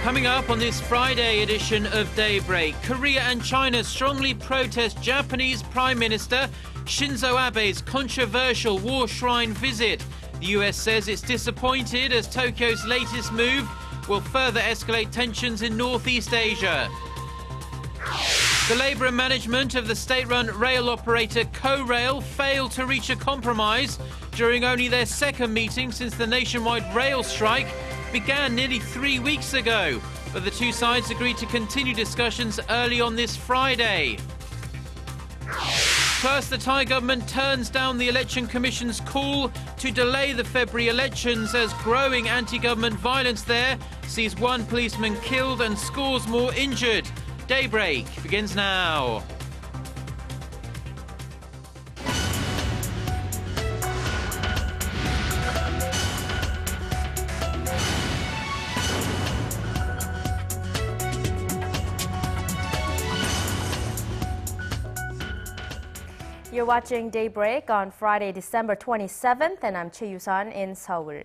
Coming up on this Friday edition of Daybreak, Korea and China strongly protest Japanese Prime Minister Shinzo Abe's controversial war shrine visit. The US says it's disappointed as Tokyo's latest move will further escalate tensions in Northeast Asia. The Labour and management of the state-run rail operator KORAIL failed to reach a compromise during only their second meeting since the nationwide rail strike began nearly 3 weeks ago. But the two sides agreed to continue discussions early on this Friday. Plus, the Thai government turns down the Election Commission's call to delay the February elections as growing anti-government violence there sees one policeman killed and scores more injured. Daybreak begins now. You're watching Daybreak on Friday, December 27th, and I'm Choi Yusan in Seoul.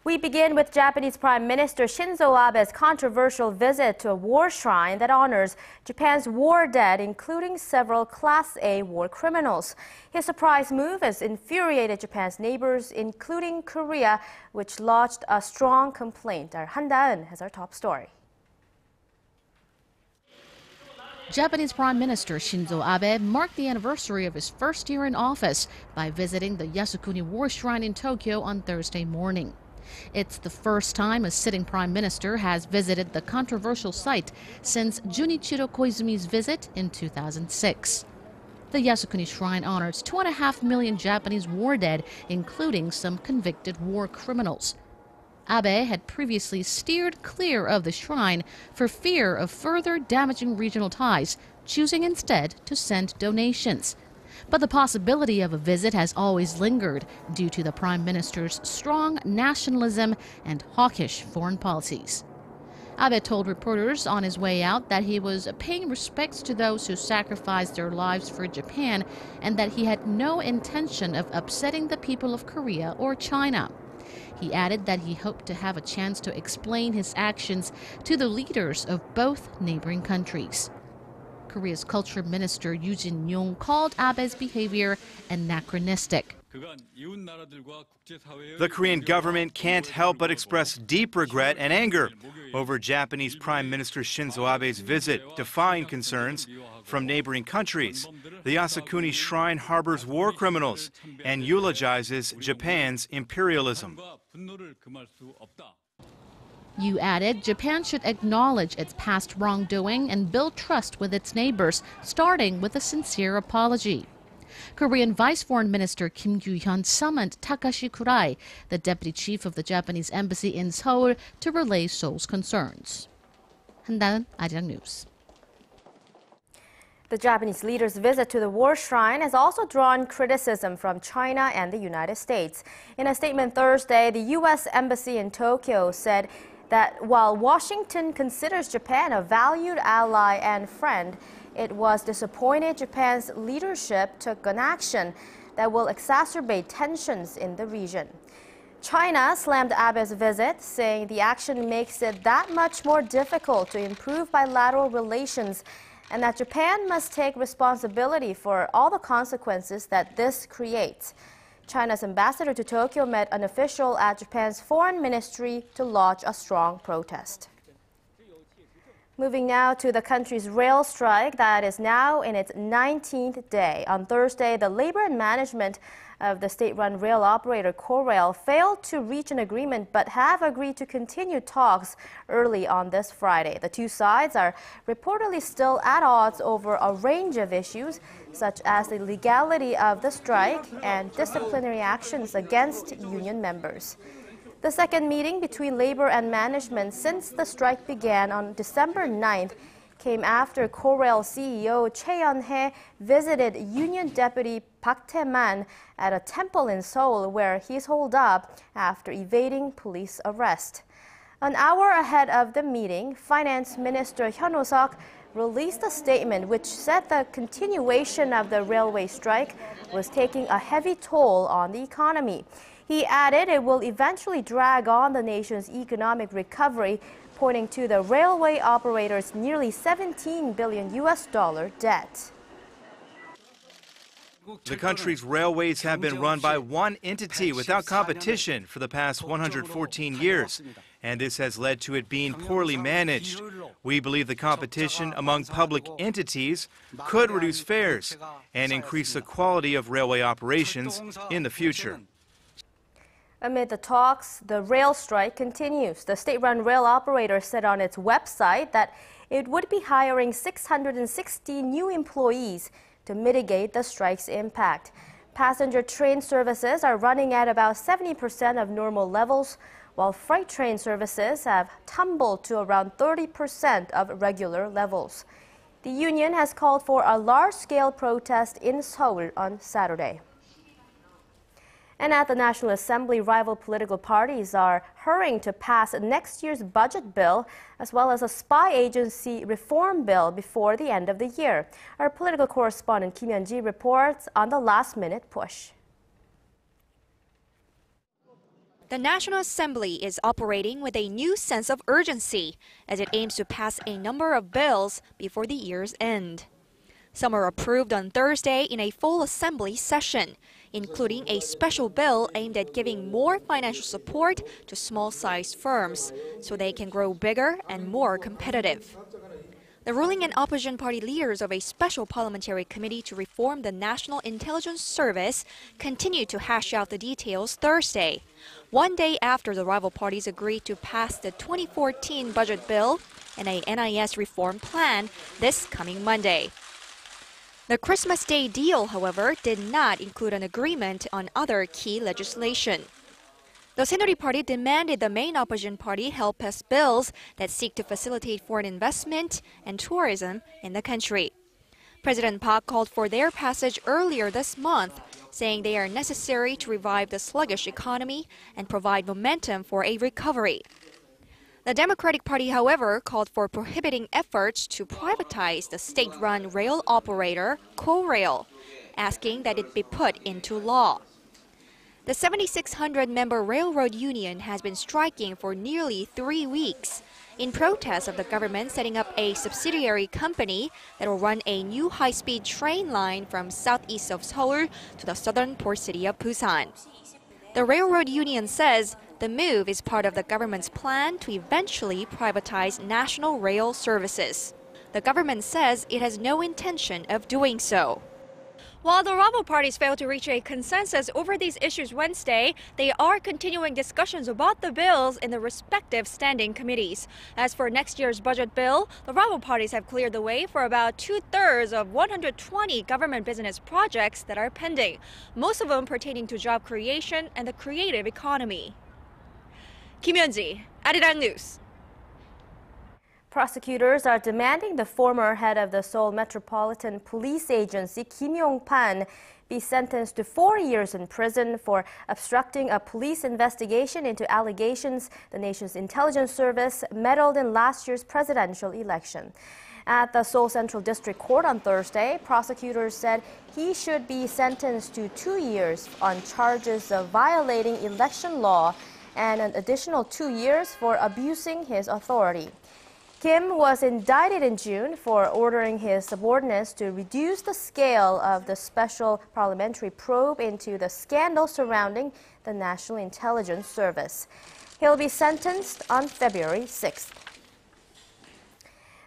We begin with Japanese Prime Minister Shinzo Abe's controversial visit to a war shrine that honors Japan's war dead, including several Class A war criminals. His surprise move has infuriated Japan's neighbors, including Korea, which lodged a strong complaint. Our Han Da-eun has our top story. Japanese Prime Minister Shinzo Abe marked the anniversary of his first year in office by visiting the Yasukuni War Shrine in Tokyo on Thursday morning. It's the first time a sitting prime minister has visited the controversial site since Junichiro Koizumi's visit in 2006. The Yasukuni Shrine honors 2.5 million Japanese war dead, including some convicted war criminals. Abe had previously steered clear of the shrine for fear of further damaging regional ties, choosing instead to send donations. But the possibility of a visit has always lingered due to the prime minister's strong nationalism and hawkish foreign policies. Abe told reporters on his way out that he was paying respects to those who sacrificed their lives for Japan and that he had no intention of upsetting the people of Korea or China. He added that he hoped to have a chance to explain his actions to the leaders of both neighboring countries. Korea's Culture Minister Yoo Jin-yong called Abe's behavior anachronistic. The Korean government can't help but express deep regret and anger over Japanese Prime Minister Shinzo Abe's visit, defying concerns from neighboring countries. The Yasukuni Shrine harbors war criminals and eulogizes Japan's imperialism. Yu added Japan should acknowledge its past wrongdoing and build trust with its neighbors, starting with a sincere apology. Korean Vice Foreign Minister Kim Kyu-hyun summoned Takashi Kurai, the deputy chief of the Japanese embassy in Seoul, to relay Seoul's concerns. Han Da-eun, Arirang News. The Japanese leader's visit to the war shrine has also drawn criticism from China and the United States. In a statement Thursday, the U.S. Embassy in Tokyo said that while Washington considers Japan a valued ally and friend, it was disappointed Japan's leadership took an action that will exacerbate tensions in the region. China slammed Abe's visit, saying the action makes it that much more difficult to improve bilateral relations and that Japan must take responsibility for all the consequences that this creates. China's ambassador to Tokyo met an official at Japan's foreign ministry to lodge a strong protest. Moving now to the country's rail strike that is now in its 19th day. On Thursday, the labor and management of the state-run rail operator KORAIL failed to reach an agreement but have agreed to continue talks early on this Friday. The two sides are reportedly still at odds over a range of issues, such as the legality of the strike and disciplinary actions against union members. The second meeting between labor and management since the strike began on December 9th came after KORAIL CEO Choi Yeon-hae visited Union Deputy Park Tae-man at a temple in Seoul where he's holed up after evading police arrest. An hour ahead of the meeting, Finance Minister Hyun Oh-seok released a statement which said the continuation of the railway strike was taking a heavy toll on the economy. He added it will eventually drag on the nation's economic recovery, pointing to the railway operator's nearly $17 billion debt. The country's railways have been run by one entity without competition for the past 114 years, and this has led to it being poorly managed. We believe the competition among public entities could reduce fares and increase the quality of railway operations in the future. Amid the talks, the rail strike continues. The state-run rail operator said on its website that it would be hiring 660 new employees to mitigate the strike's impact. Passenger train services are running at about 70% of normal levels, while freight train services have tumbled to around 30% of regular levels. The union has called for a large-scale protest in Seoul on Saturday. And at the National Assembly, rival political parties are hurrying to pass next year's budget bill, as well as a spy agency reform bill before the end of the year. Our political correspondent Kim Hyun-ji reports on the last-minute push. The National Assembly is operating with a new sense of urgency as it aims to pass a number of bills before the year's end. Some are approved on Thursday in a full assembly session, including a special bill aimed at giving more financial support to small-sized firms so they can grow bigger and more competitive. The ruling and opposition party leaders of a special parliamentary committee to reform the National Intelligence Service continued to hash out the details Thursday, one day after the rival parties agreed to pass the 2014 budget bill and a NIS reform plan this coming Monday. The Christmas Day deal, however, did not include an agreement on other key legislation. The Saenuri Party demanded the main opposition party help pass bills that seek to facilitate foreign investment and tourism in the country. President Park called for their passage earlier this month, saying they are necessary to revive the sluggish economy and provide momentum for a recovery. The Democratic Party, however, called for prohibiting efforts to privatize the state-run rail operator, KORAIL, asking that it be put into law. The 7,600-member railroad union has been striking for nearly 3 weeks in protest of the government setting up a subsidiary company that will run a new high-speed train line from southeast of Seoul to the southern port city of Busan. The railroad union says the move is part of the government's plan to eventually privatize national rail services. The government says it has no intention of doing so. While the rival parties failed to reach a consensus over these issues Wednesday, they are continuing discussions about the bills in the respective standing committees. As for next year's budget bill, the rival parties have cleared the way for about 2/3 of 120 government business projects that are pending, most of them pertaining to job creation and the creative economy. Kim Hyun-ji, Arirang News. Prosecutors are demanding the former head of the Seoul Metropolitan Police Agency, Kim Yong-pan, be sentenced to 4 years in prison for obstructing a police investigation into allegations the nation's intelligence service meddled in last year's presidential election. At the Seoul Central District Court on Thursday, prosecutors said he should be sentenced to 2 years on charges of violating election law and an additional 2 years for abusing his authority. Kim was indicted in June for ordering his subordinates to reduce the scale of the special parliamentary probe into the scandal surrounding the National Intelligence Service. He'll be sentenced on February 6th.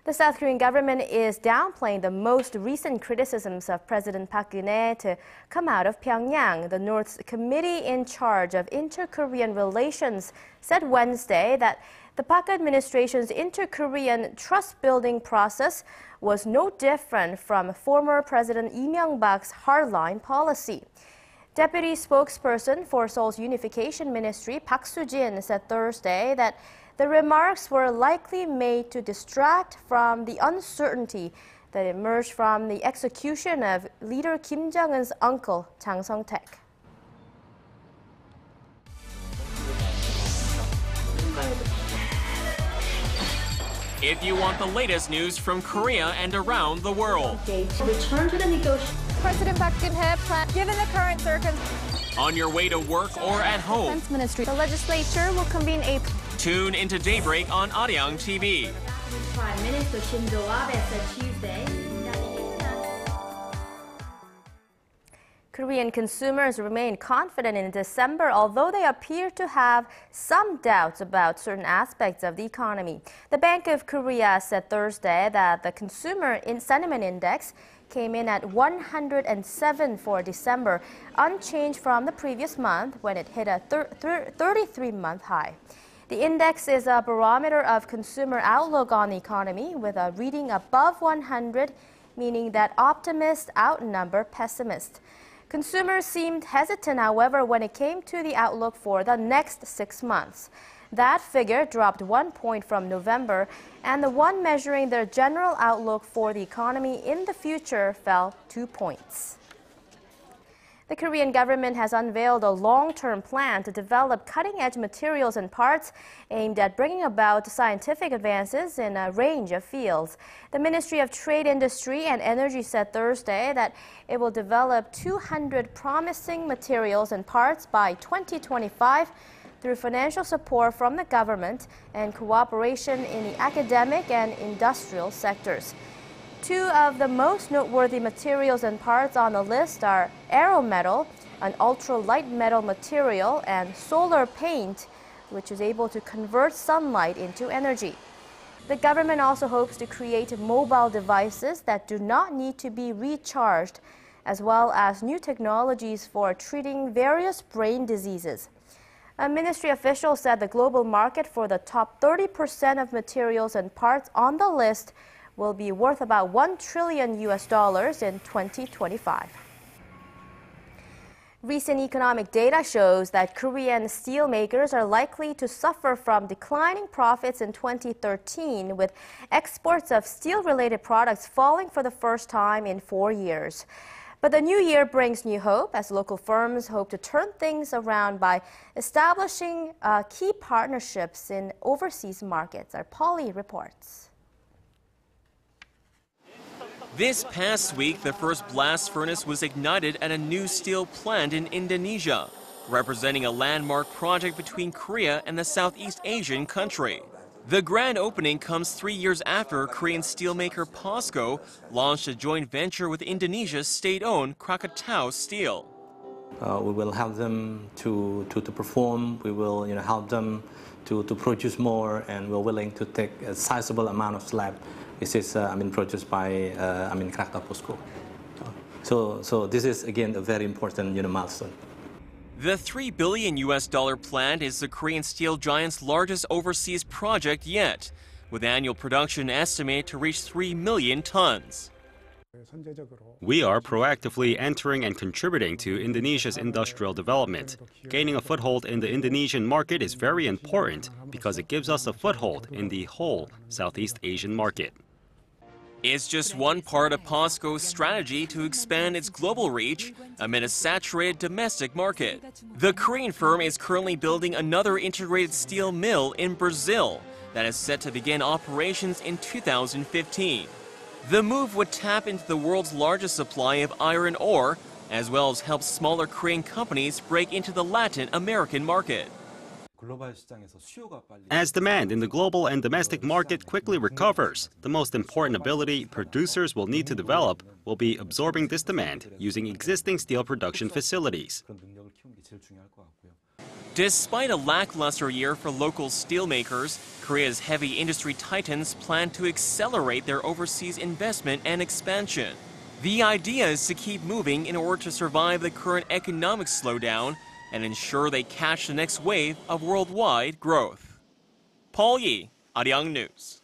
The South Korean government is downplaying the most recent criticisms of President Park Geun-hye to come out of Pyongyang. The North's committee in charge of inter-Korean relations said Wednesday that the Park administration's inter-Korean trust-building process was no different from former President Lee Myung-bak's hardline policy. Deputy spokesperson for Seoul's Unification Ministry, Park Soo-jin, said Thursday that the remarks were likely made to distract from the uncertainty that emerged from the execution of leader Kim Jong-un's uncle, Jang Song-taek. If you want the latest news from Korea and around the world. Return to the negotiations. President Park Geun-hye, given the current circumstances. On your way to work or at home. Defense Ministry. The legislature will convene a... Tune into Daybreak on Arirang TV. Prime Minister Shinzo Abe said Tuesday. Korean consumers remain confident in December, although they appear to have some doubts about certain aspects of the economy. The Bank of Korea said Thursday that the Consumer Sentiment Index came in at 107 for December, unchanged from the previous month when it hit a 33-month high. The index is a barometer of consumer outlook on the economy, with a reading above 100, meaning that optimists outnumber pessimists. Consumers seemed hesitant, however, when it came to the outlook for the next 6 months. That figure dropped 1 point from November, and the one measuring their general outlook for the economy in the future fell 2 points. The Korean government has unveiled a long-term plan to develop cutting-edge materials and parts aimed at bringing about scientific advances in a range of fields. The Ministry of Trade, Industry and Energy said Thursday that it will develop 200 promising materials and parts by 2025 through financial support from the government and cooperation in the academic and industrial sectors. Two of the most noteworthy materials and parts on the list are aerometal, an ultra-light metal material, and solar paint, which is able to convert sunlight into energy. The government also hopes to create mobile devices that do not need to be recharged, as well as new technologies for treating various brain diseases. A ministry official said the global market for the top 30% of materials and parts on the list will be worth about $1 trillion in 2025. Recent economic data shows that Korean steel makers are likely to suffer from declining profits in 2013, with exports of steel-related products falling for the first time in 4 years. But the new year brings new hope, as local firms hope to turn things around by establishing key partnerships in overseas markets. Our Polly reports. This past week, the first blast furnace was ignited at a new steel plant in Indonesia, representing a landmark project between Korea and the Southeast Asian country. The grand opening comes 3 years after Korean steelmaker POSCO launched a joint venture with Indonesia's state-owned Krakatau Steel. We will help them to perform. We will help them to produce more, and we're willing to take a sizable amount of slab. This is produced by Krakatau POSCO. So this is again a very important milestone. The $3 billion plant is the Korean steel giant's largest overseas project yet, with annual production estimated to reach 3 million tons. We are proactively entering and contributing to Indonesia's industrial development. Gaining a foothold in the Indonesian market is very important because it gives us a foothold in the whole Southeast Asian market. It's just one part of POSCO's strategy to expand its global reach amid a saturated domestic market. The Korean firm is currently building another integrated steel mill in Brazil that is set to begin operations in 2015. The move would tap into the world's largest supply of iron ore, as well as help smaller Korean companies break into the Latin American market. As demand in the global and domestic market quickly recovers, the most important ability producers will need to develop will be absorbing this demand using existing steel production facilities. Despite a lackluster year for local steelmakers, Korea's heavy industry titans plan to accelerate their overseas investment and expansion. The idea is to keep moving in order to survive the current economic slowdown and ensure they catch the next wave of worldwide growth. Paul Yi, Arirang News.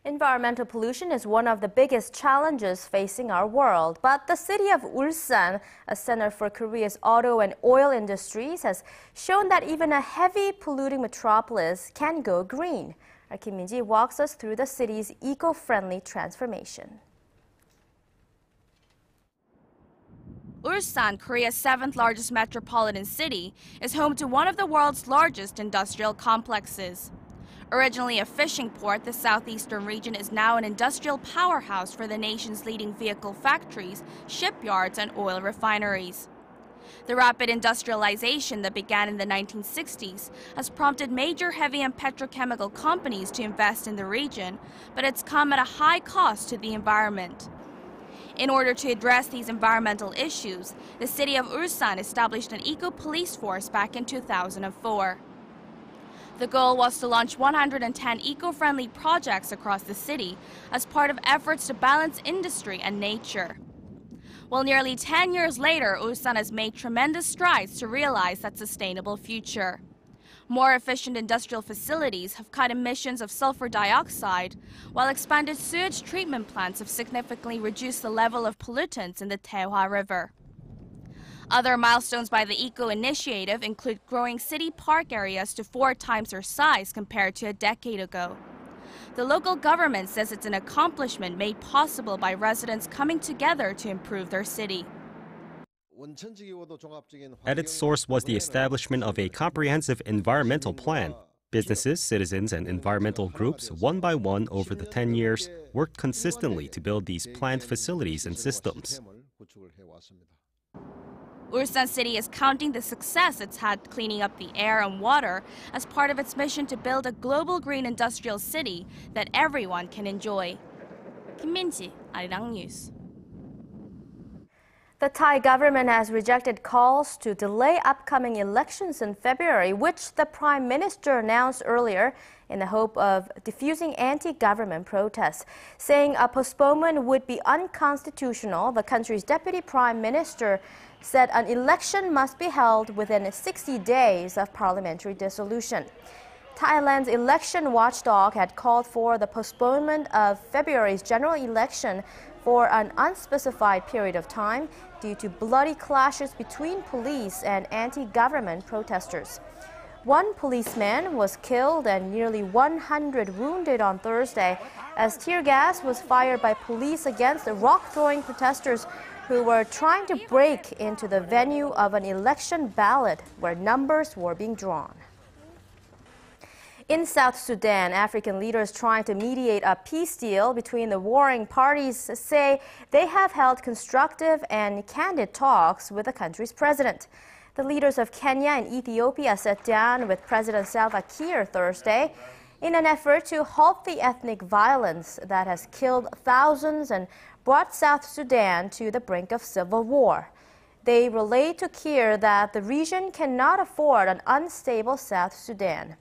Environmental pollution is one of the biggest challenges facing our world, but the city of Ulsan, a center for Korea's auto and oil industries, has shown that even a heavy polluting metropolis can go green. Our Kim Min-ji walks us through the city's eco-friendly transformation. Ulsan, Korea's 7th largest metropolitan city, is home to one of the world's largest industrial complexes. Originally a fishing port, the southeastern region is now an industrial powerhouse for the nation's leading vehicle factories, shipyards, and oil refineries. The rapid industrialization that began in the 1960s has prompted major heavy and petrochemical companies to invest in the region, but it's come at a high cost to the environment. In order to address these environmental issues, the city of Ulsan established an eco-police force back in 2004. The goal was to launch 110 eco-friendly projects across the city as part of efforts to balance industry and nature. Well, nearly 10 years later, Ulsan has made tremendous strides to realize that sustainable future. More efficient industrial facilities have cut emissions of sulfur dioxide, while expanded sewage treatment plants have significantly reduced the level of pollutants in the Taehwa River. Other milestones by the Eco Initiative include growing city park areas to 4 times their size compared to a decade ago. The local government says it's an accomplishment made possible by residents coming together to improve their city. At its source was the establishment of a comprehensive environmental plan. Businesses, citizens, and environmental groups, one by one over the 10 years, worked consistently to build these planned facilities and systems. Ulsan City is counting the success it's had cleaning up the air and water as part of its mission to build a global green industrial city that everyone can enjoy. Kim Min-ji, Arirang News. The Thai government has rejected calls to delay upcoming elections in February, which the Prime Minister announced earlier in the hope of diffusing anti-government protests. Saying a postponement would be unconstitutional, the country's Deputy Prime Minister said an election must be held within 60 days of parliamentary dissolution. Thailand's election watchdog had called for the postponement of February's general election for an unspecified period of time due to bloody clashes between police and anti-government protesters. One policeman was killed and nearly 100 wounded on Thursday as tear gas was fired by police against the rock-throwing protesters who were trying to break into the venue of an election ballot where numbers were being drawn. In South Sudan, African leaders trying to mediate a peace deal between the warring parties say they have held constructive and candid talks with the country's president. The leaders of Kenya and Ethiopia sat down with President Salva Kiir Thursday in an effort to halt the ethnic violence that has killed thousands and brought South Sudan to the brink of civil war. They relayed to Kiir that the region cannot afford an unstable South Sudan.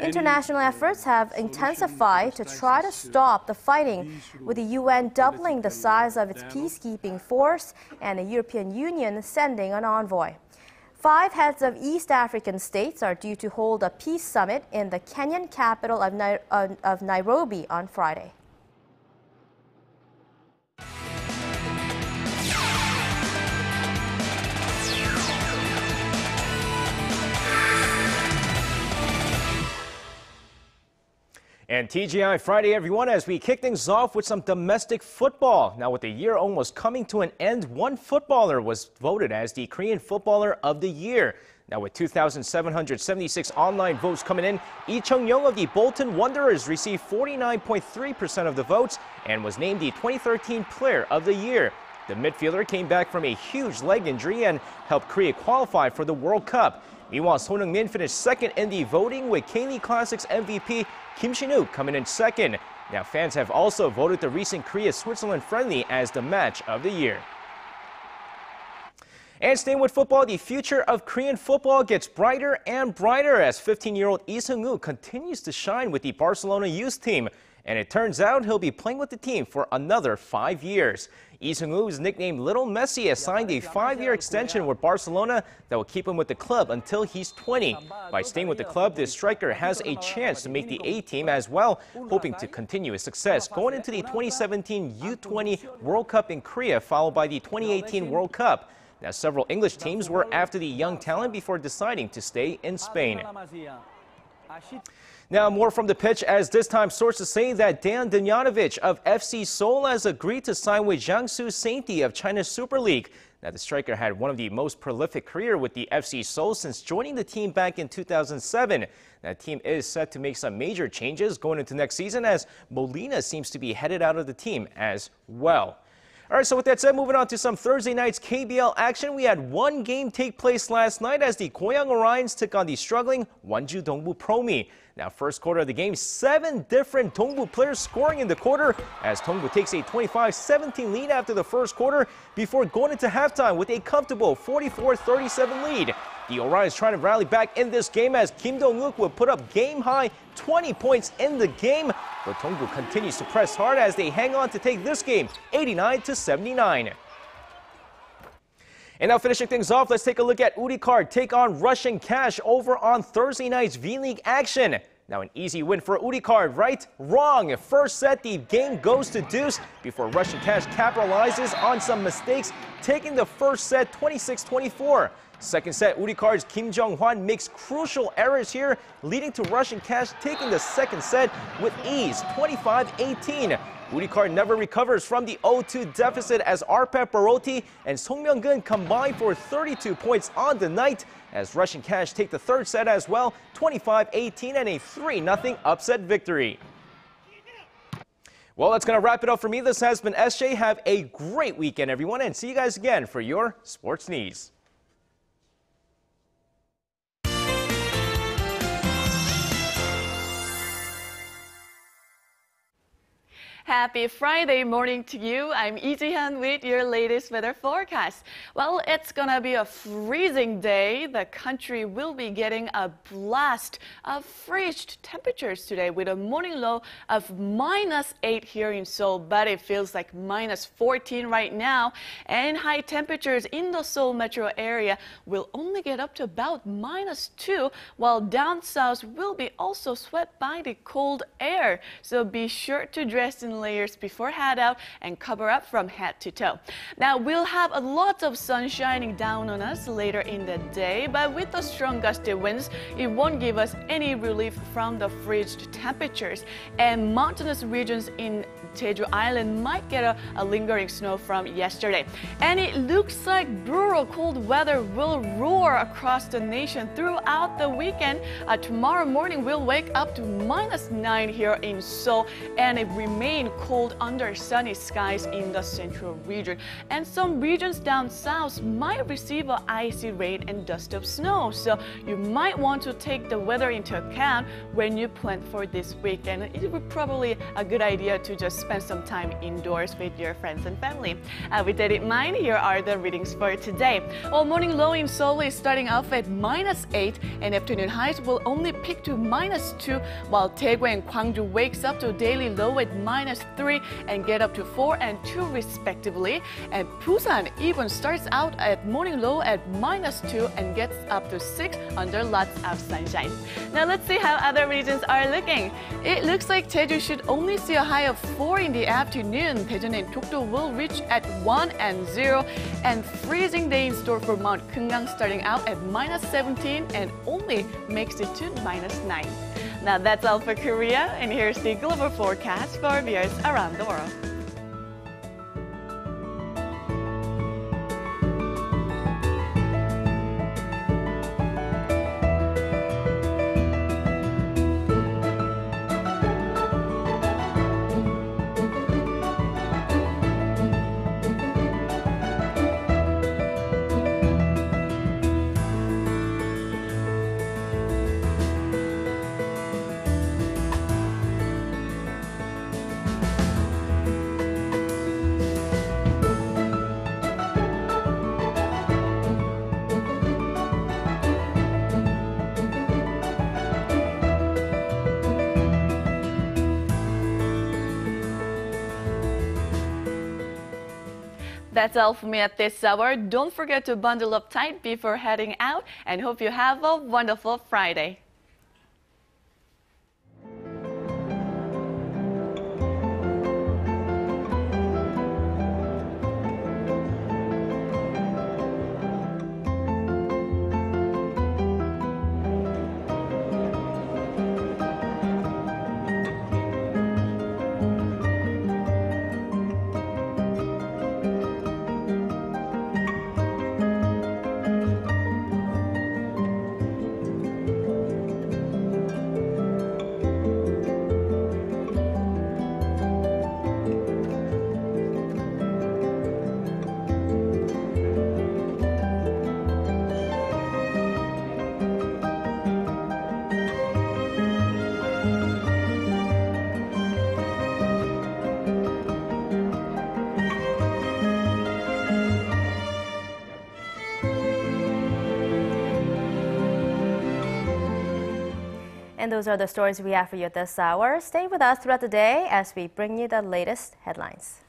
International efforts have intensified to try to stop the fighting, with the UN doubling the size of its peacekeeping force and the European Union sending an envoy. 5 heads of East African states are due to hold a peace summit in the Kenyan capital of Nairobi on Friday. And TGI Friday, everyone, as we kick things off with some domestic football. Now, with the year almost coming to an end, one footballer was voted as the Korean Footballer of the Year. Now, with 2,776 online votes coming in, Lee Chung-young of the Bolton Wanderers received 49.3% of the votes and was named the 2013 Player of the Year. The midfielder came back from a huge leg injury and helped Korea qualify for the World Cup. Meanwhile, Son Heung-min finished second in the voting, with K-League Classics MVP Kim Shin-wook coming in second. Now, fans have also voted the recent Korea-Switzerland friendly as the match of the year. And staying with football, the future of Korean football gets brighter and brighter as 15-year-old Lee Seung-woo continues to shine with the Barcelona youth team. And it turns out he'll be playing with the team for another 5 years. Lee Seung-woo is nicknamed Little Messi, has signed a 5-year extension with Barcelona that will keep him with the club until he's 20. By staying with the club, this striker has a chance to make the A-team as well, hoping to continue his success going into the 2017 U20 World Cup in Korea, followed by the 2018 World Cup. Now, several English teams were after the young talent before deciding to stay in Spain. Now, more from the pitch, as this time sources say that Dejan Damjanovic of FC Seoul has agreed to sign with Jiangsu Sainty of China's Super League. Now, the striker had one of the most prolific career with the FC Seoul since joining the team back in 2007. That team is set to make some major changes going into next season, as Molina seems to be headed out of the team as well. All right, so with that said, moving on to some Thursday night's KBL action. We had one game take place last night as the Goyang Orions took on the struggling Wonju Dongbu Promi. Now, first quarter of the game, 7 different Dongbu players scoring in the quarter as Dongbu takes a 25-17 lead after the first quarter before going into halftime with a comfortable 44-37 lead. The Orions trying to rally back in this game as Kim Dong-wook would put up game-high 20 points in the game, but Dongbu continues to press hard as they hang on to take this game 89-79. And now finishing things off, let's take a look at Uricard take on Russian Cash over on Thursday night's V-League action. Now an easy win for Uricard, right? Wrong. First set, the game goes to deuce before Russian Cash capitalizes on some mistakes, taking the first set 26-24. Second set, Uricard's Kim Jung-hwan makes crucial errors here, leading to Russian Cash taking the second set with ease, 25-18. Uricard never recovers from the 0-2 deficit as Arpet Baroti and Song Myung-gun combine for 32 points on the night, as Russian Cash take the third set as well, 25-18 and a 3-0 upset victory. Well, that's going to wrap it up for me. This has been SJ. Have a great weekend, everyone, and see you guys again for your sports news. Happy Friday morning to you. I'm Lee Ji-hyun with your latest weather forecast. Well, it's gonna be a freezing day. The country will be getting a blast of frigid temperatures today with a morning low of -8 here in Seoul, but it feels like -14 right now. And high temperatures in the Seoul metro area will only get up to about -2, while down south will be also swept by the cold air. So be sure to dress in layers before head out and cover up from head to toe. Now we'll have a lot of sun shining down on us later in the day, but with the strong gusty winds, it won't give us any relief from the frigid temperatures. And mountainous regions in Jeju Island might get a lingering snow from yesterday. And it looks like brutal cold weather will roar across the nation throughout the weekend. Tomorrow morning we'll wake up to -9 here in Seoul, and it remains cold under sunny skies in the central region. And some regions down south might receive an icy rain and dust of snow. So you might want to take the weather into account when you plan for this weekend. It would probably a good idea to just spend some time indoors with your friends and family. With that in mind, here are the readings for today. Well, morning low in Seoul is starting off at -8, and afternoon highs will only peak to -2, while Daegu and Gwangju wakes up to daily low at -3 and get up to 4 and 2 respectively. And Busan even starts out at morning low at -2 and gets up to 6 under lots of sunshine. Now let's see how other regions are looking. It looks like Jeju should only see a high of 4 in the afternoon. Daejeon and Dokdo will reach at 1 and 0, and freezing day in store for Mount Keungang starting out at -17 and only makes it to -9. Now that's all for Korea, and here's the global forecast for viewers around the world. That's all for me at this hour. Don't forget to bundle up tight before heading out, and hope you have a wonderful Friday. And those are the stories we have for you at this hour. Stay with us throughout the day as we bring you the latest headlines.